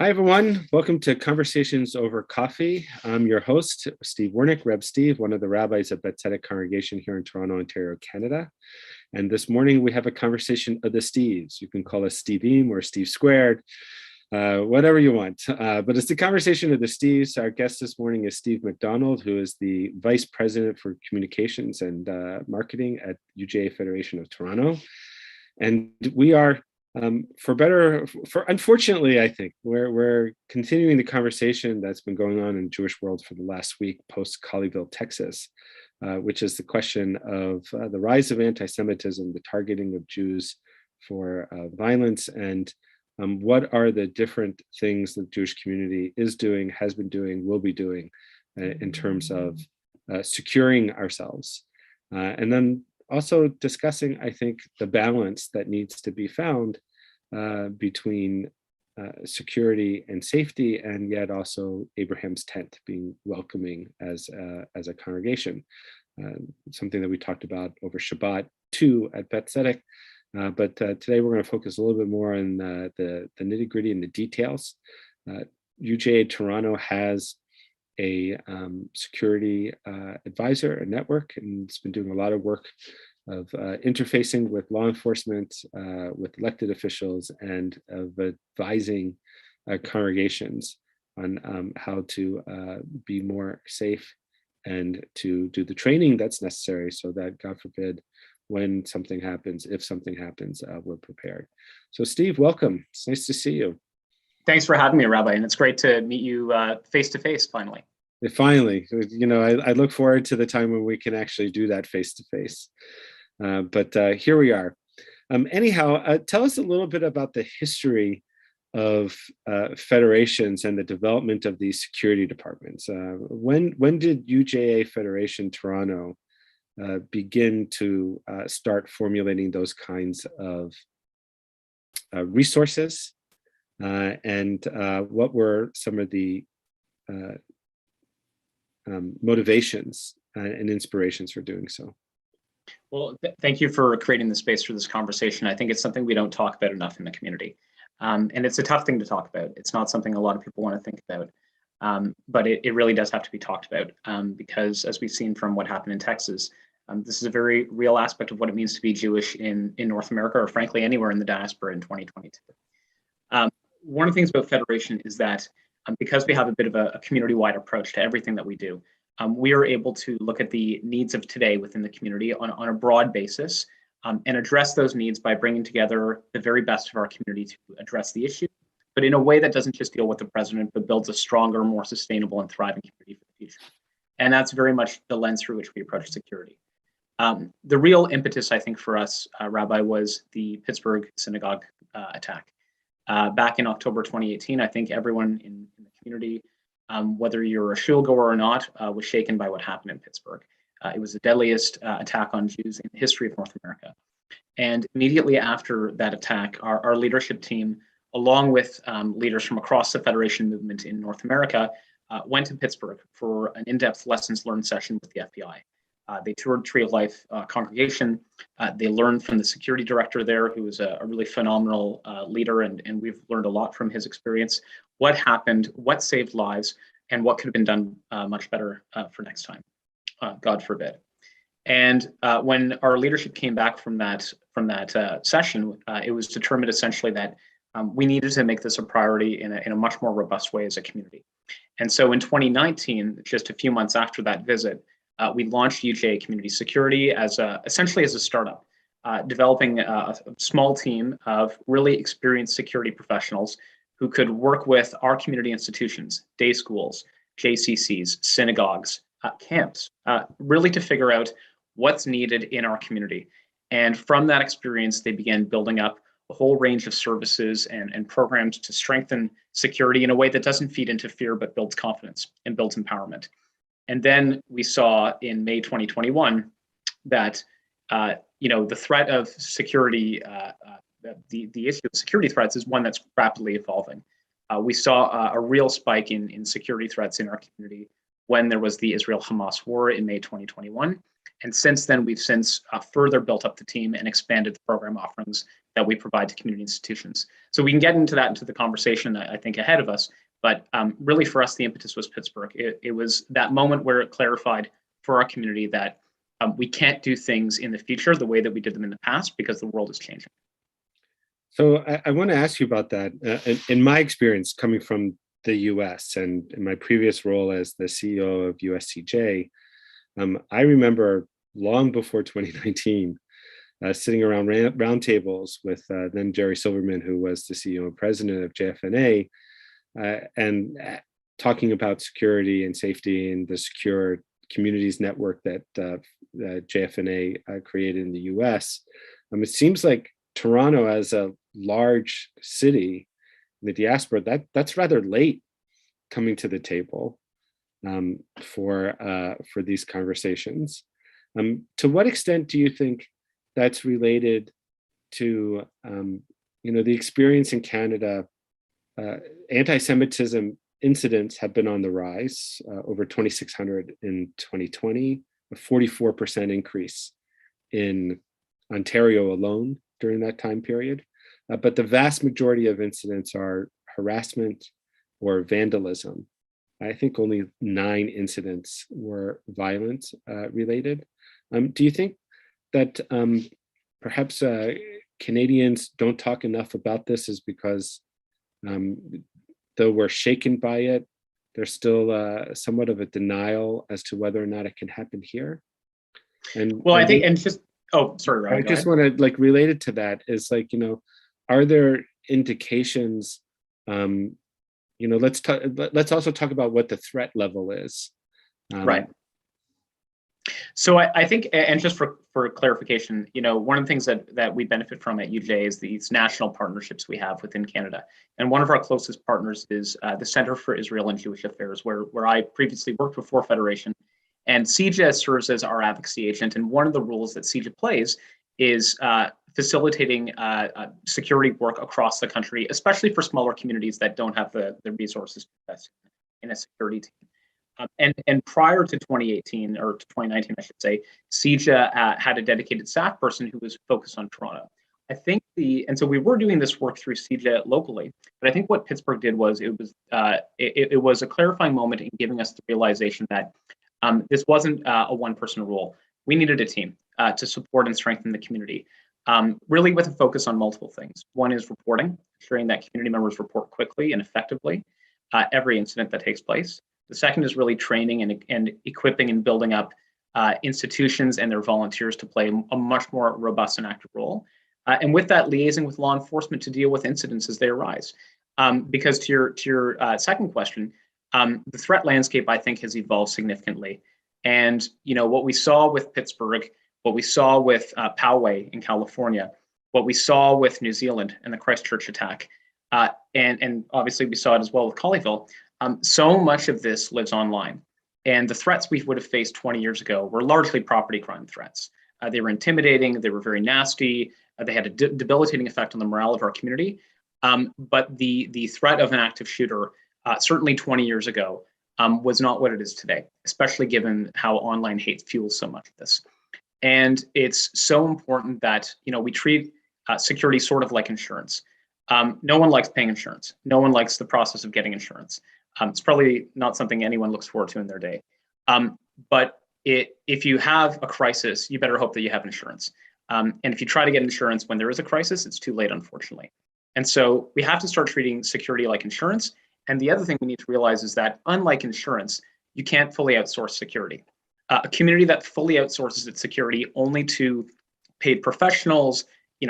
Hi, everyone. Welcome to Conversations Over Coffee. I'm your host, Steve Wernick, Reb Steve, one of the rabbis of Beth Tzedec congregation here in Toronto, Ontario, Canada. And this morning we have a conversation of the Steves. You can call us Steve Eam or Steve Squared, whatever you want. But it's the conversation of the Steves. Our guest this morning is Steve McDonald, who is the Vice President for Communications and Marketing at UJA Federation of Toronto. And we are unfortunately, I think we're continuing the conversation that's been going on in the Jewish world for the last week post Colleyville, Texas, which is the question of the rise of anti-Semitism, the targeting of Jews for violence, and what are the different things the Jewish community is doing, has been doing, will be doing in terms of securing ourselves. And then also discussing, I think, the balance that needs to be found between security and safety, and yet also Abraham's tent being welcoming as a congregation. Something that we talked about over Shabbat too at Beth Tzedec. But today we're going to focus a little bit more on the nitty-gritty and the details. UJA Toronto has a security advisor, a network, and it's been doing a lot of work of interfacing with law enforcement, with elected officials, and of advising congregations on how to be more safe and to do the training that's necessary so that, God forbid, when something happens, if something happens, we're prepared. So Steve, welcome. It's nice to see you. Thanks for having me, Rabbi, and it's great to meet you face-to-face finally. Finally, I look forward to the time when we can actually do that face-to-face. But here we are. Anyhow, tell us a little bit about the history of federations and the development of these security departments. When did UJA Federation Toronto begin to start formulating those kinds of resources? And what were some of the motivations and inspirations for doing so? Well, thank you for creating the space for this conversation. I think it's something we don't talk about enough in the community. And it's a tough thing to talk about. It's not something a lot of people want to think about. But it really does have to be talked about because, as we've seen from what happened in Texas, this is a very real aspect of what it means to be Jewish in North America, or frankly, anywhere in the diaspora in 2022. One of the things about Federation is that because we have a bit of a community-wide approach to everything that we do, we are able to look at the needs of today within the community on a broad basis and address those needs by bringing together the very best of our community to address the issue, but in a way that doesn't just deal with the president, but builds a stronger, more sustainable and thriving community for the future. And that's very much the lens through which we approach security. The real impetus, I think, for us, Rabbi, was the Pittsburgh synagogue attack. Back in October 2018, I think everyone in the community, whether you're a shul goer or not, was shaken by what happened in Pittsburgh. It was the deadliest attack on Jews in the history of North America. And immediately after that attack, our leadership team, along with leaders from across the Federation movement in North America, went to Pittsburgh for an in-depth lessons learned session with the FBI. They toured Tree of Life congregation. They learned from the security director there, who was a really phenomenal leader, and we've learned a lot from his experience. What happened, what saved lives, and what could have been done much better for next time, God forbid. And when our leadership came back from that session, it was determined essentially that we needed to make this a priority in a much more robust way as a community. And so in 2019, just a few months after that visit, we launched Uga Community Security essentially as a startup, developing a small team of really experienced security professionals who could work with our community institutions, day schools, JCCs, synagogues, camps, really to figure out what's needed in our community. And from that experience, they began building up a whole range of services and programs to strengthen security in a way that doesn't feed into fear, but builds confidence and builds empowerment. And then we saw in May 2021 that the threat of security, the issue of security threats is one that's rapidly evolving. We saw a real spike in security threats in our community when there was the Israel-Hamas war in May 2021. And since then, we've since further built up the team and expanded the program offerings that we provide to community institutions. So we can get into that into the conversation, I think, ahead of us. But really, for us, the impetus was Pittsburgh. It was that moment where it clarified for our community that we can't do things in the future the way that we did them in the past because the world is changing. So I want to ask you about that. In my experience, coming from the US and in my previous role as the CEO of USCJ, I remember long before 2019, sitting around roundtables with then Jerry Silverman, who was the CEO and president of JFNA, and talking about security and safety and the secure communities network that JFNA created in the US. It seems like Toronto, as a large city in the diaspora, that's rather late coming to the table for these conversations. To what extent do you think that's related to the experience in Canada? Anti-Semitism incidents have been on the rise, over 2,600 in 2020, a 44% increase in Ontario alone during that time period. But the vast majority of incidents are harassment or vandalism. I think only 9 incidents were violence related. Do you think that perhaps Canadians don't talk enough about this is because though we're shaken by it, there's still somewhat of a denial as to whether or not it can happen here? And well, I think, and just, oh, sorry, Ryan, I just want to, like, related to that is, like, are there indications, let's also talk about what the threat level is. Right. So I think, and just for clarification, one of the things that we benefit from at UJ is these national partnerships we have within Canada. And one of our closest partners is the Center for Israel and Jewish Affairs, where I previously worked before Federation. And CJA serves as our advocacy agent. And one of the roles that CJA plays is facilitating security work across the country, especially for smaller communities that don't have the resources to invest in a security team. And prior to 2018 or to 2019, I should say, CJA had a dedicated staff person who was focused on Toronto. I think and so we were doing this work through CJA locally, but I think what Pittsburgh did was it was a clarifying moment in giving us the realization that this wasn't a one-person role. We needed a team to support and strengthen the community, really with a focus on multiple things. One is reporting, ensuring that community members report quickly and effectively every incident that takes place. The second is really training and equipping and building up institutions and their volunteers to play a much more robust and active role. And with that, liaising with law enforcement to deal with incidents as they arise. Because to your second question, the threat landscape, I think, has evolved significantly. And what we saw with Pittsburgh, what we saw with Poway in California, what we saw with New Zealand and the Christchurch attack, and obviously we saw it as well with Colleyville. So much of this lives online. And the threats we would have faced 20 years ago were largely property crime threats. They were intimidating, they were very nasty, they had a debilitating effect on the morale of our community. But the threat of an active shooter, certainly 20 years ago, was not what it is today, especially given how online hate fuels so much of this. And it's so important that we treat security sort of like insurance. No one likes paying insurance. No one likes the process of getting insurance. It's probably not something anyone looks forward to in their day. But if you have a crisis, you better hope that you have insurance. And if you try to get insurance when there is a crisis, it's too late, unfortunately. And so we have to start treating security like insurance. And the other thing we need to realize is that, unlike insurance, you can't fully outsource security. A community that fully outsources its security only to paid professionals,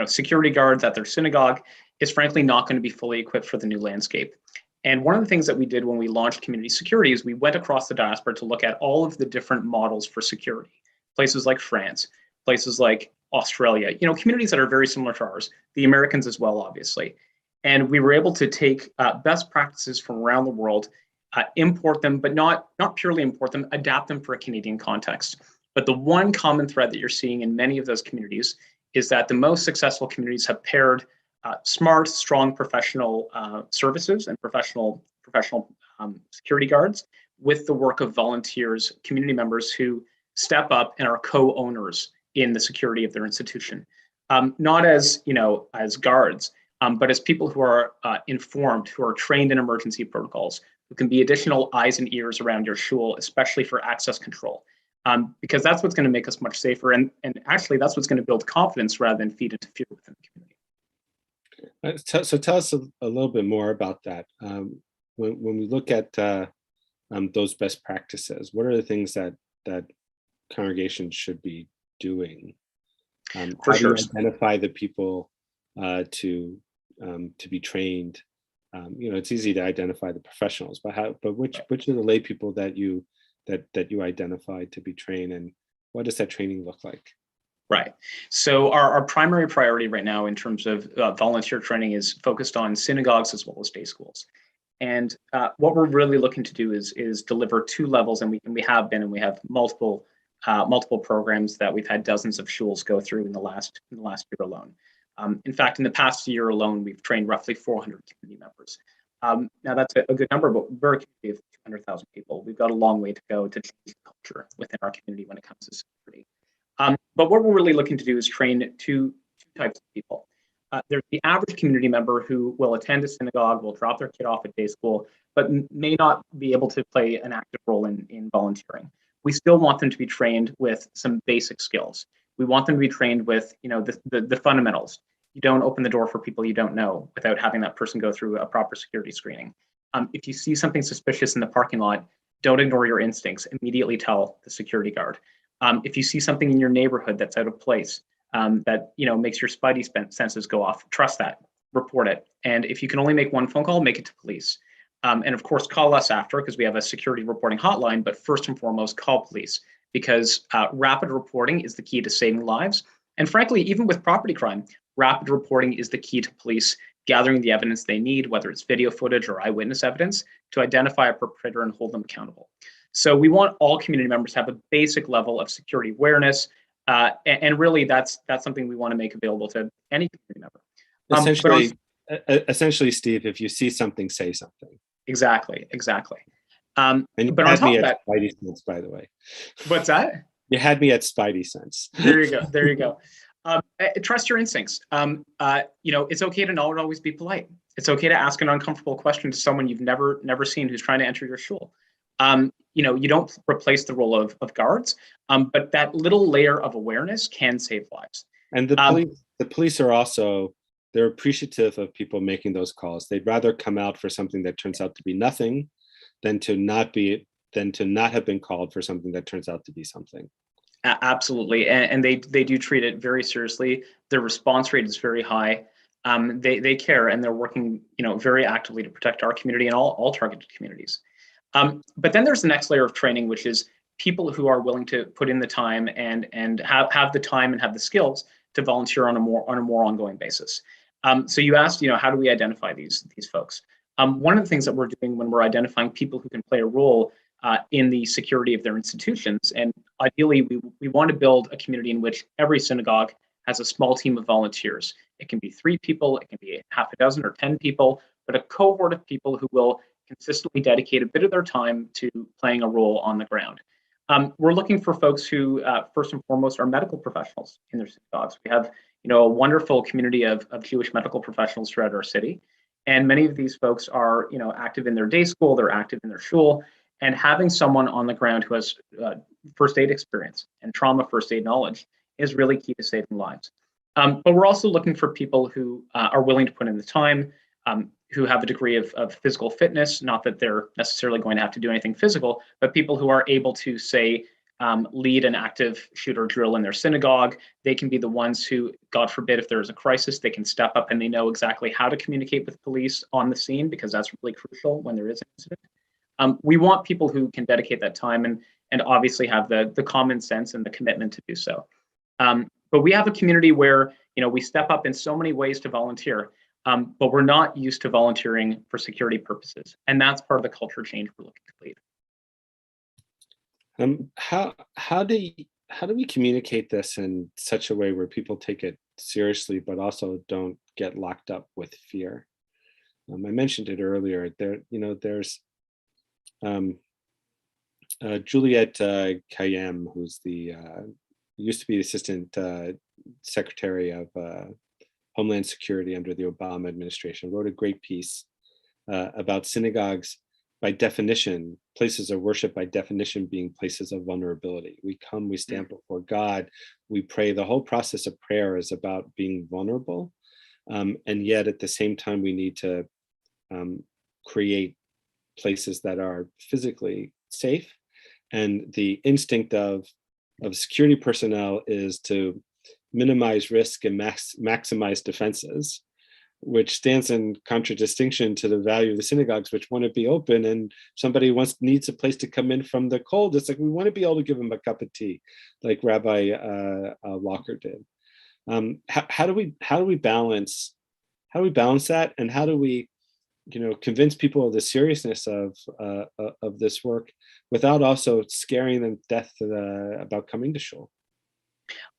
security guards at their synagogue, is frankly not going to be fully equipped for the new landscape. And one of the things that we did when we launched community security is we went across the diaspora to look at all of the different models for security. Places like France, places like Australia, communities that are very similar to ours, the Americans as well, obviously. And we were able to take best practices from around the world, import them, but not purely import them, adapt them for a Canadian context. But the one common thread that you're seeing in many of those communities is that the most successful communities have paired smart, strong professional services and professional security guards with the work of volunteers, community members who step up and are co-owners in the security of their institution. Not as, as guards, but as people who are informed, who are trained in emergency protocols, who can be additional eyes and ears around your shul, especially for access control. Because that's what's going to make us much safer. And actually, that's what's going to build confidence rather than feed into fear within the community. So tell us a little bit more about that. When we look at those best practices, what are the things that congregations should be doing? How do you identify the people to be trained? It's easy to identify the professionals, but which are the lay people that you identify to be trained, and what does that training look like? Right. So our primary priority right now in terms of volunteer training is focused on synagogues as well as day schools. And what we're really looking to do is deliver 2 levels, and we have multiple programs that we've had dozens of shuls go through in the last year alone. In fact, in the past year alone, we've trained roughly 400 community members. Now that's a good number, but we're a community of 200,000 people. We've got a long way to go to change the culture within our community when it comes to security. But what we're really looking to do is train two types of people. There's the average community member who will attend a synagogue, will drop their kid off at day school, but may not be able to play an active role in volunteering. We still want them to be trained with some basic skills. We want them to be trained with, the fundamentals. You don't open the door for people you don't know without having that person go through a proper security screening. If you see something suspicious in the parking lot, don't ignore your instincts. Immediately tell the security guard. If you see something in your neighborhood that's out of place, that makes your spidey senses go off, trust that, report it. And if you can only make one phone call, make it to police. And of course, call us after, because we have a security reporting hotline, but first and foremost, call police, because rapid reporting is the key to saving lives. And frankly, even with property crime, rapid reporting is the key to police gathering the evidence they need, whether it's video footage or eyewitness evidence, to identify a perpetrator and hold them accountable. So we want all community members to have a basic level of security awareness. And really, that's something we want to make available to any community member. Essentially, Steve, if you see something, say something. Exactly. And you but had on me top at of that, Spidey sense, by the way. What's that? You had me at Spidey sense. There you go. Trust your instincts. It's okay to not always be polite. It's okay to ask an uncomfortable question to someone you've never seen who's trying to enter your shul. You don't replace the role of guards, but that little layer of awareness can save lives. And the police are also, they're appreciative of people making those calls. They'd rather come out for something that turns out to be nothing than to not have been called for something that turns out to be something. Absolutely, and they do treat it very seriously. Their response rate is very high. They care, and they're working very actively to protect our community and all targeted communities. But then there's the next layer of training, which is people who are willing to put in the time and have the time and have the skills to volunteer on a more ongoing basis. So you asked, how do we identify these folks? One of the things that we're doing when we're identifying people who can play a role in the security of their institutions, and ideally we want to build a community in which every synagogue has a small team of volunteers. It can be 3 people, it can be half a dozen or 10 people, but a cohort of people who will consistently dedicate a bit of their time to playing a role on the ground. We're looking for folks who, first and foremost, are medical professionals in their synagogues. We have, a wonderful community of Jewish medical professionals throughout our city, and many of these folks are, active in their day school, they're active in their shul, and having someone on the ground who has first aid experience and trauma first aid knowledge is really key to saving lives. But we're also looking for people who are willing to put in the time, who have a degree of physical fitness, not that they're necessarily going to have to do anything physical, but people who are able to, say, lead an active shooter drill in their synagogue. They can be the ones who, God forbid, if there's a crisis, they can step up and they know exactly how to communicate with police on the scene, because that's really crucial when there is an incident. We want people who can dedicate that time and obviously have the common sense and the commitment to do so. But we have a community where, we step up in so many ways to volunteer. But we're not used to volunteering for security purposes. And that's part of the culture change we're looking to lead. How do we communicate this in such a way where people take it seriously, but also don't get locked up with fear? I mentioned it earlier. There's Juliet Kayyem, who's the used to be the Assistant Secretary of Homeland Security under the Obama administration, wrote a great piece about synagogues by definition, places of worship by definition being places of vulnerability. We come, we stand before God, we pray. The whole process of prayer is about being vulnerable. And yet at the same time, we need to create places that are physically safe. And the instinct of security personnel is to minimize risk and maximize defenses, which stands in contradistinction to the value of the synagogues, which want to be open. And somebody needs a place to come in from the cold. It's like, we want to be able to give them a cup of tea, like Rabbi Walker did. How do we balance that, and how do we convince people of the seriousness of this work without also scaring them to death about coming to shul?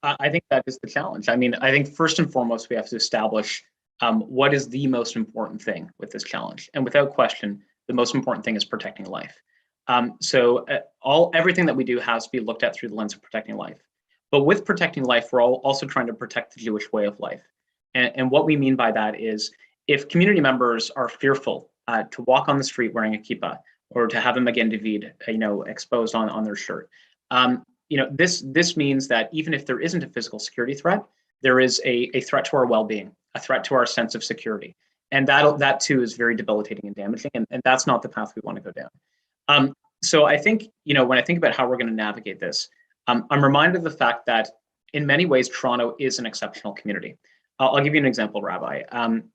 I think that is the challenge. I mean, I think first and foremost, we have to establish what is the most important thing with this challenge. And without question, the most important thing is protecting life. So everything that we do has to be looked at through the lens of protecting life. But with protecting life, we're also trying to protect the Jewish way of life. And what we mean by that is, if community members are fearful to walk on the street wearing a kippah, or to have a Magen David, exposed on their shirt, this means that even if there isn't a physical security threat, there is a threat to our well-being, a threat to our sense of security, and that too is very debilitating and damaging, and that's not the path we want to go down. So I think when I think about how we're going to navigate this, I'm reminded of the fact that in many ways Toronto is an exceptional community. I'll give you an example, Rabbi.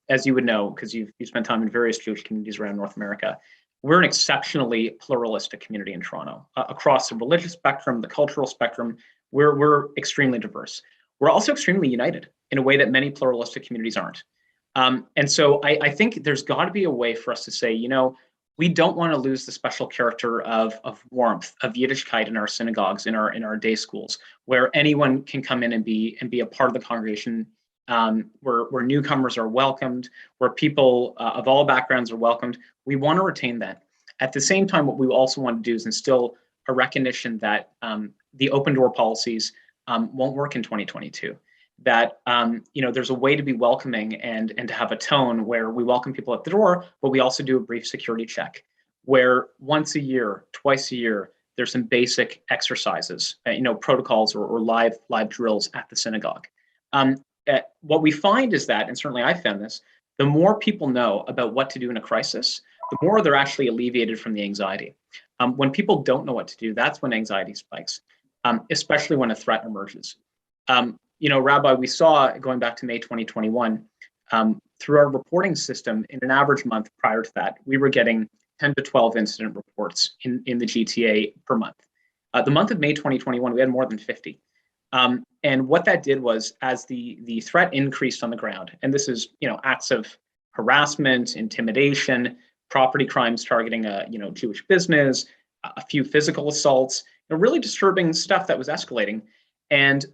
As you would know, because you've spent time in various Jewish communities around North America, we're an exceptionally pluralistic community in Toronto. Across the religious spectrum, the cultural spectrum, we're extremely diverse. We're also extremely united in a way that many pluralistic communities aren't. And so I think there's got to be a way for us to say, we don't want to lose the special character of warmth, of Yiddishkeit in our synagogues, in our day schools, where anyone can come in and be a part of the congregation, where newcomers are welcomed, where people of all backgrounds are welcomed. We want to retain that. At the same time, what we also want to do is instill a recognition that the open door policies won't work in 2022. That there's a way to be welcoming and to have a tone where we welcome people at the door, but we also do a brief security check, where once a year, twice a year, there's some basic exercises, protocols or live drills at the synagogue. What we find is that, and certainly I found this, the more people know about what to do in a crisis, the more they're actually alleviated from the anxiety. When people don't know what to do, that's when anxiety spikes, especially when a threat emerges. Rabbi, we saw, going back to May 2021, through our reporting system, in an average month prior to that, we were getting 10 to 12 incident reports in the GTA per month. The month of May 2021, we had more than 50. And what that did was, as the threat increased on the ground, and this is acts of harassment, intimidation, property crimes targeting a Jewish business, a few physical assaults, really disturbing stuff that was escalating. And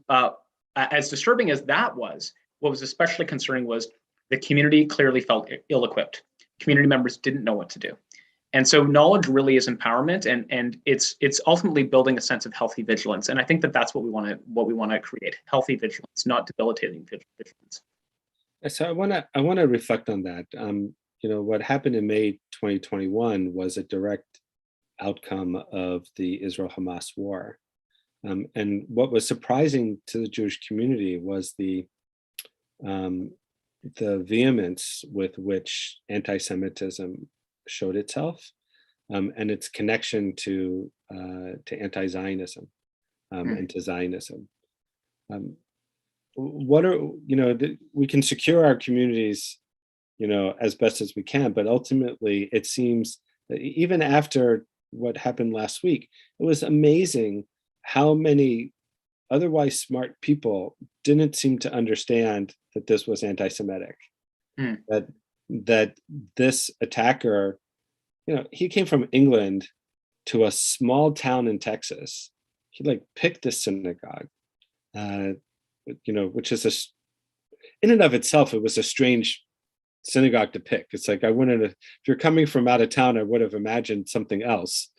as disturbing as that was, what was especially concerning was the community clearly felt ill-equipped. Community members didn't know what to do. And so knowledge really is empowerment, and it's ultimately building a sense of healthy vigilance. And I think that's what we want to create: healthy vigilance, not debilitating vigilance. So I want to reflect on that. What happened in May 2021 was a direct outcome of the Israel-Hamas war. And what was surprising to the Jewish community was the vehemence with which anti-Semitism showed itself, and its connection to anti-Zionism and to Zionism. We can secure our communities, as best as we can, but ultimately it seems that even after what happened last week, it was amazing how many otherwise smart people didn't seem to understand that this was anti-Semitic, that this attacker, he came from England to a small town in Texas. He picked a synagogue, which is in and of itself, it was a strange synagogue to pick. It's like, if you're coming from out of town, I would have imagined something else.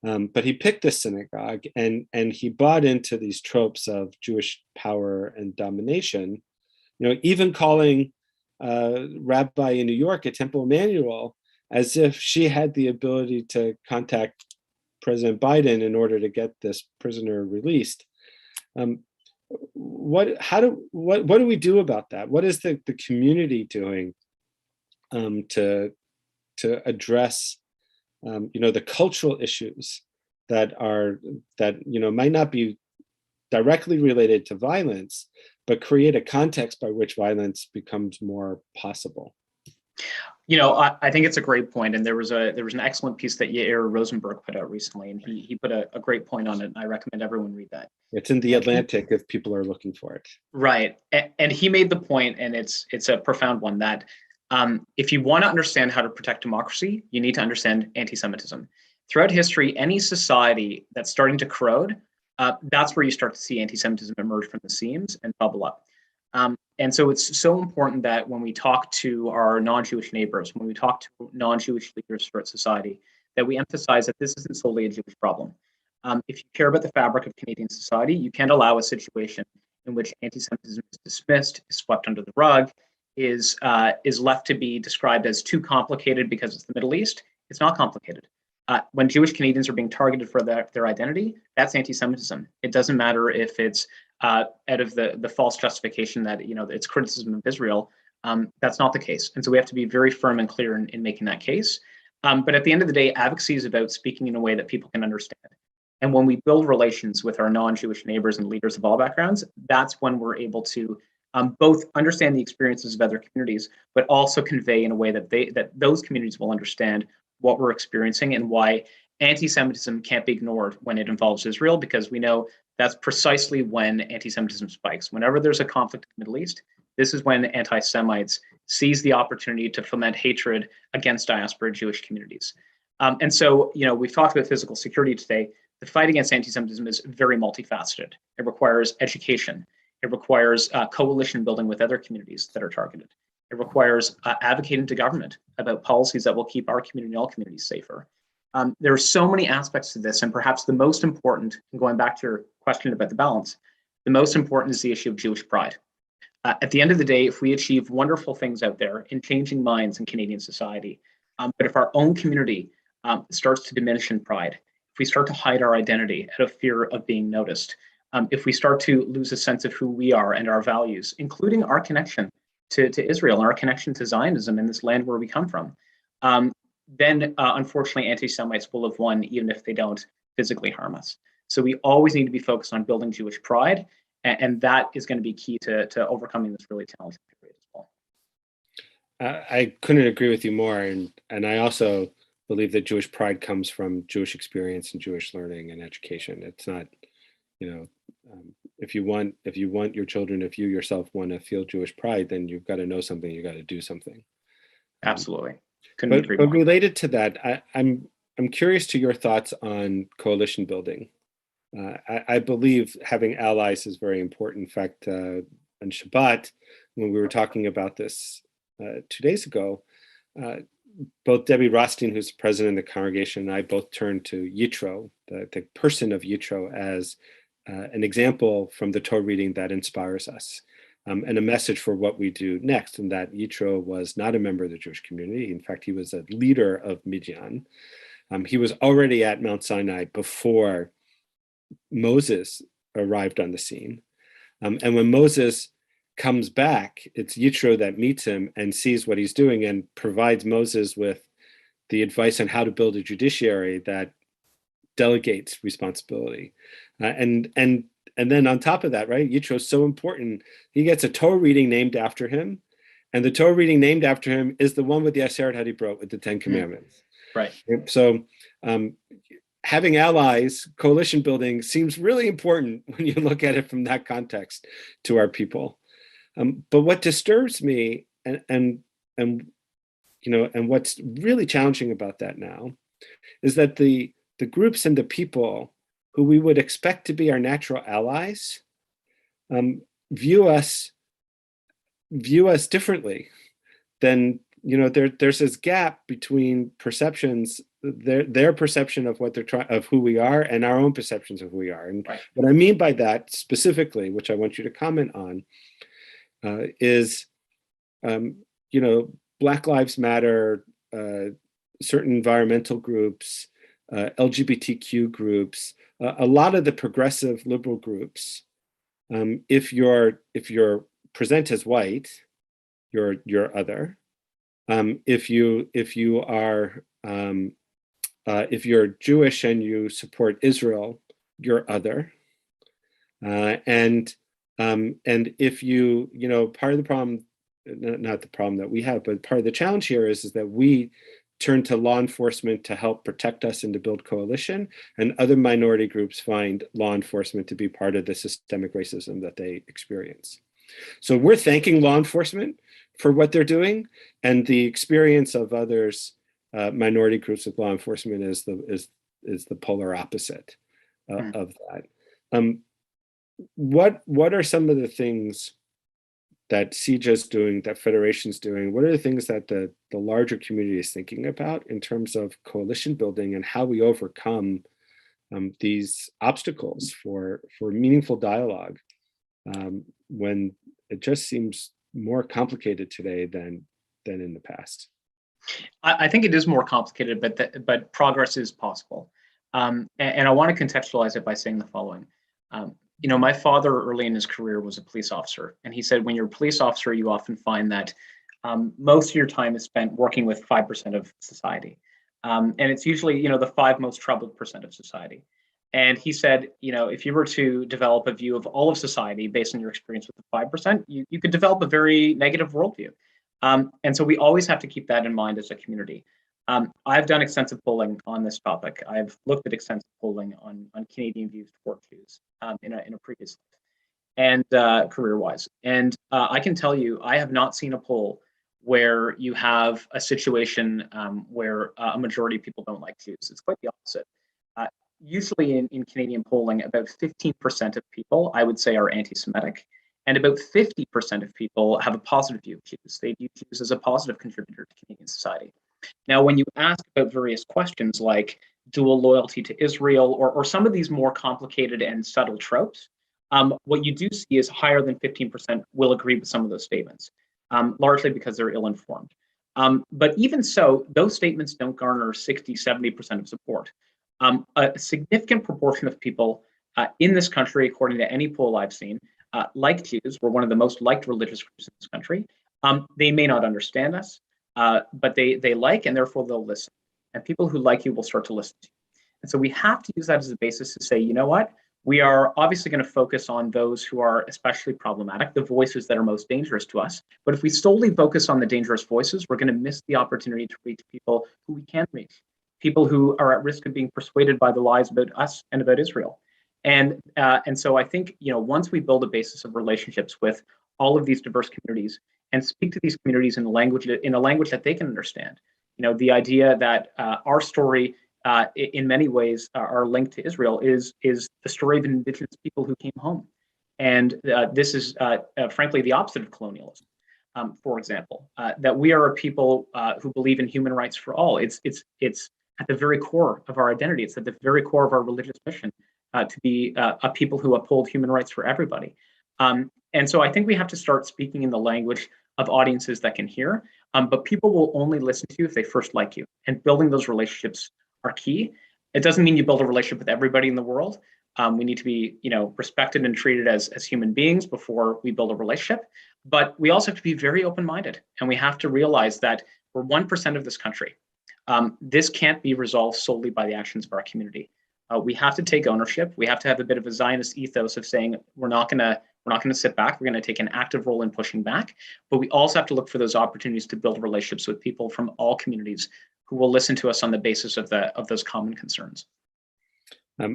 But he picked this synagogue, and he bought into these tropes of Jewish power and domination. Even calling rabbi in New York at Temple Emmanuel as if she had the ability to contact President Biden in order to get this prisoner released. What do we do about that? What is the community doing to address the cultural issues that might not be directly related to violence, but create a context by which violence becomes more possible? I think it's a great point, and there was an excellent piece that Yair Rosenberg put out recently, and he put a great point on it, and I recommend everyone read that. It's in the Atlantic if people are looking for it. Right, and he made the point, and it's a profound one, that if you want to understand how to protect democracy, you need to understand anti-Semitism. Throughout history, any society that's starting to corrode, that's where you start to see anti-Semitism emerge from the seams and bubble up. And so it's so important that when we talk to our non-Jewish neighbors, when we talk to non-Jewish leaders throughout society, that we emphasize that this isn't solely a Jewish problem. If you care about the fabric of Canadian society, you can't allow a situation in which anti-Semitism is dismissed, is swept under the rug, is left to be described as too complicated because it's the Middle East. It's not complicated. When Jewish Canadians are being targeted for their identity, that's anti-Semitism. It doesn't matter if it's out of the false justification that it's criticism of Israel. That's not the case, and so we have to be very firm and clear in making that case. But at the end of the day, advocacy is about speaking in a way that people can understand. And when we build relations with our non-Jewish neighbors and leaders of all backgrounds, that's when we're able to both understand the experiences of other communities, but also convey in a way that those communities will understand what we're experiencing and why anti-Semitism can't be ignored when it involves Israel, because we know that's precisely when anti-Semitism spikes. Whenever there's a conflict in the Middle East, this is when anti-Semites seize the opportunity to foment hatred against diaspora Jewish communities. And so, we've talked about physical security today. The fight against anti-Semitism is very multifaceted. It requires education. It requires coalition building with other communities that are targeted. It requires advocating to government about policies that will keep our community and all communities safer. There are so many aspects to this, and perhaps the most important, and going back to your question about the balance, the most important is the issue of Jewish pride. At the end of the day, if we achieve wonderful things out there in changing minds in Canadian society, but if our own community starts to diminish in pride, if we start to hide our identity out of fear of being noticed, if we start to lose a sense of who we are and our values, including our connection to Israel and our connection to Zionism in this land where we come from, then unfortunately anti-Semites will have won, even if they don't physically harm us. So we always need to be focused on building Jewish pride, and that is going to be key to overcoming this really challenging period as well. I couldn't agree with you more, and I also believe that Jewish pride comes from Jewish experience and Jewish learning and education. It's not, if you want your children, if you yourself want to feel Jewish pride, then you've got to know something, you got to do something. Absolutely. But related to that, I'm curious to your thoughts on coalition building. I believe having allies is very important. In fact, on Shabbat, when we were talking about this 2 days ago, both Debbie Rothstein, who's the president of the congregation, and I both turned to Yitro, the person of Yitro, as an example from the Torah reading that inspires us, and a message for what we do next. And that Yitro was not a member of the Jewish community. In fact, he was a leader of Midian. He was already at Mount Sinai before Moses arrived on the scene. And when Moses comes back, it's Yitro that meets him and sees what he's doing and provides Moses with the advice on how to build a judiciary that delegates responsibility. And then on top of that, right, Yitro is so important. He gets a Torah reading named after him, and the Torah reading named after him is the one with the Aseret HaDibrot, with the Ten Commandments. Right. So having allies, coalition building seems really important when you look at it from that context to our people. But what disturbs me, and what's really challenging about that now, is that the groups and the people who we would expect to be our natural allies view us differently than, there's this gap between perceptions their perception of what they're trying, of who we are, and our own perceptions of who we are. And Right. what I mean by that specifically, which I want you to comment on, is Black Lives Matter, certain environmental groups, LGBTQ groups, a lot of the progressive liberal groups. If you're present as white, you're other. If you're Jewish and you support Israel, you're other. And if part of the problem, not the problem that we have, but part of the challenge here is that we turn to law enforcement to help protect us and to build coalition, and other minority groups find law enforcement to be part of the systemic racism that they experience. So we're thanking law enforcement for what they're doing, and the experience of others, minority groups with law enforcement, is the polar opposite of that. What are some of the things that CJA's doing, that Federation's doing? What are the things that the larger community is thinking about in terms of coalition building and how we overcome these obstacles for meaningful dialogue when it just seems more complicated today than in the past? I think it is more complicated, but progress is possible. And I want to contextualize it by saying the following. My father early in his career was a police officer, and he said when you're a police officer, you often find that most of your time is spent working with 5% of society. And it's usually, the 5 most troubled percent of society. And he said, if you were to develop a view of all of society based on your experience with the 5%, you could develop a very negative worldview. And so we always have to keep that in mind as a community. I've done extensive polling on this topic. I've looked at extensive polling on Canadian views toward Jews in a previous life and career-wise. And I can tell you, I have not seen a poll where you have a situation where a majority of people don't like Jews. It's quite the opposite. Usually in Canadian polling, about 15% of people, I would say, are anti-Semitic, and about 50% of people have a positive view of Jews. They view Jews as a positive contributor to Canadian society. Now, when you ask about various questions like dual loyalty to Israel or some of these more complicated and subtle tropes, what you do see is higher than 15% will agree with some of those statements, largely because they're ill-informed. But even so, those statements don't garner 60, 70% of support. A significant proportion of people in this country, according to any poll I've seen, like Jews. We're one of the most liked religious groups in this country. They may not understand us, but they like, and therefore they'll listen. And people who like you will start to listen to you. And so we have to use that as a basis to say, you know what? We are obviously going to focus on those who are especially problematic, the voices that are most dangerous to us. But if we solely focus on the dangerous voices, we're going to miss the opportunity to reach people who we can reach, people who are at risk of being persuaded by the lies about us and about Israel. And so I think, once we build a basis of relationships with all of these diverse communities and speak to these communities in a language that they can understand, the idea that our story in many ways are linked to Israel is the story of indigenous people who came home. And this is frankly the opposite of colonialism. For example, that we are a people who believe in human rights for all. It's at the very core of our identity. It's at the very core of our religious mission to be a people who uphold human rights for everybody. And so I think we have to start speaking in the language of audiences that can hear, but people will only listen to you if they first like you. And building those relationships are key. It doesn't mean you build a relationship with everybody in the world. We need to be, respected and treated as human beings before we build a relationship. But we also have to be very open-minded, and we have to realize that we're 1% of this country. This can't be resolved solely by the actions of our community. We have to take ownership. We have to have a bit of a Zionist ethos of saying we're not going to sit back. We're going to take an active role in pushing back. But we also have to look for those opportunities to build relationships with people from all communities who will listen to us on the basis of those common concerns.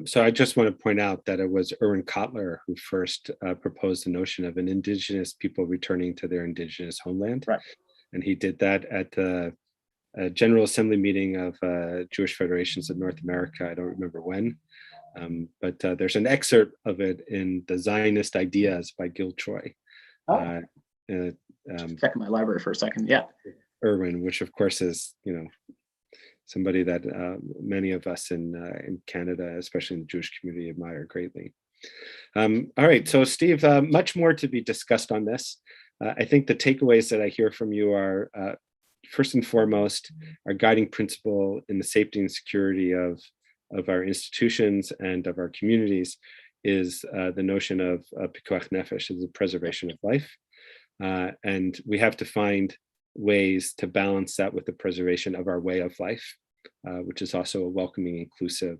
So I just want to point out that it was Irwin Cotler who first proposed the notion of an indigenous people returning to their indigenous homeland. Right. And he did that at the General Assembly meeting of Jewish Federations of North America. I don't remember when, but there's an excerpt of it in The Zionist Ideas by Gil Troy. Check in my library for a second. Yeah. Irwin, which of course is, somebody that many of us in Canada, especially in the Jewish community, admire greatly. All right, so Steve, much more to be discussed on this. I think the takeaways that I hear from you are, first and foremost, our guiding principle in the safety and security of our institutions and of our communities is the notion of pikuach nefesh, is the preservation of life. And we have to find ways to balance that with the preservation of our way of life, which is also a welcoming, inclusive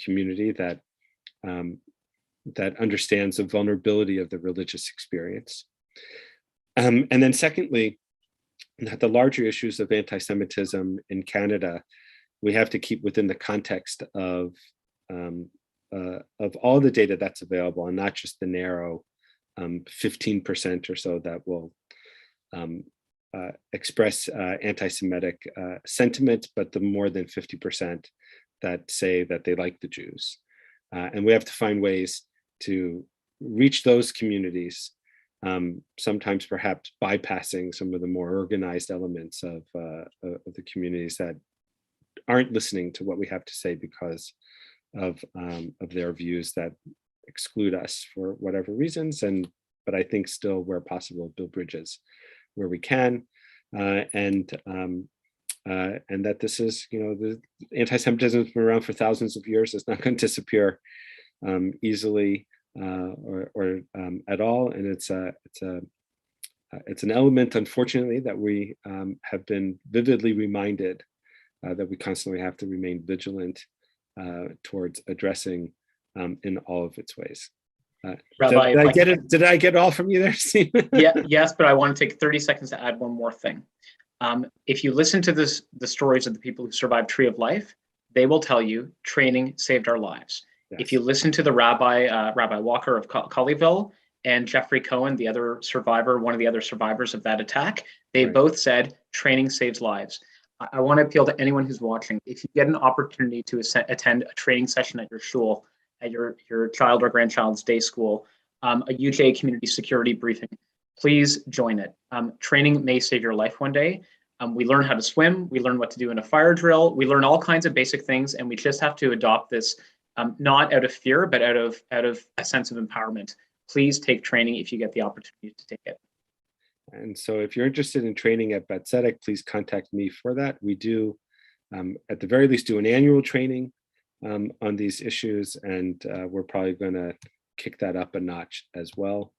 community that that understands the vulnerability of the religious experience. And then secondly, the larger issues of anti-Semitism in Canada, we have to keep within the context of all the data that's available, and not just the narrow 15% or so that will express anti-Semitic sentiment, but the more than 50% that say that they like the Jews. And we have to find ways to reach those communities, sometimes perhaps bypassing some of the more organized elements of the communities that aren't listening to what we have to say because of their views that exclude us for whatever reasons. But I think still, where possible, build bridges where we can, and that this is, the anti-Semitism has been around for thousands of years. It's not going to disappear easily or at all, and it's an element, unfortunately, that we have been vividly reminded that we constantly have to remain vigilant towards addressing in all of its ways. Rabbi, did I get it? Did I get all from you there, Steve? Yes, but I want to take 30 seconds to add one more thing. If you listen to the stories of the people who survived Tree of Life, they will tell you training saved our lives. Yes. If you listen to the Rabbi Walker of Colleyville and Jeffrey Cohen, the other survivor, one of the other survivors of that attack, they both said training saves lives. I want to appeal to anyone who's watching. If you get an opportunity to attend a training session at your shul, at your child or grandchild's day school, a UJ community security briefing, please join it. Training may save your life one day. We learn how to swim. We learn what to do in a fire drill. We learn all kinds of basic things, and we just have to adopt this, not out of fear, but out of a sense of empowerment. Please take training if you get the opportunity to take it. And so if you're interested in training at Beth Tzedec, please contact me for that. We do, at the very least, do an annual training on these issues, and we're probably going to kick that up a notch as well,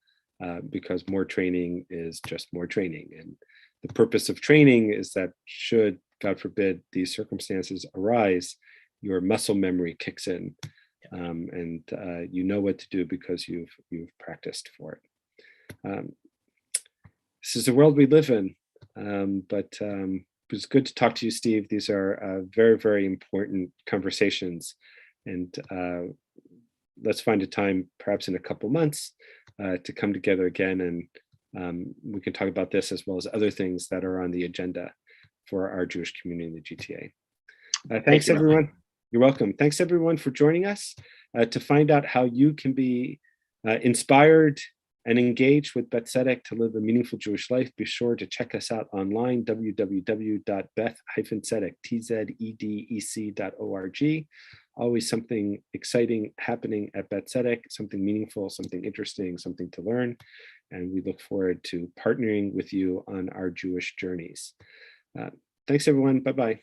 because more training is just more training. And the purpose of training is that should, God forbid, these circumstances arise, your muscle memory kicks in, and you know what to do because you've practiced for it. This is the world we live in, but it was good to talk to you, Steve. These are very, very important conversations, and let's find a time, perhaps in a couple months, to come together again, and we can talk about this as well as other things that are on the agenda for our Jewish community in the GTA. Thanks, everyone. You're welcome. Thanks, everyone, for joining us. To find out how you can be inspired and engage with Beth Tzedec to live a meaningful Jewish life, be sure to check us out online, www.beth-tzedec.org. Always something exciting happening at Beth Tzedec, something meaningful, something interesting, something to learn. And we look forward to partnering with you on our Jewish journeys. Thanks, everyone. Bye-bye.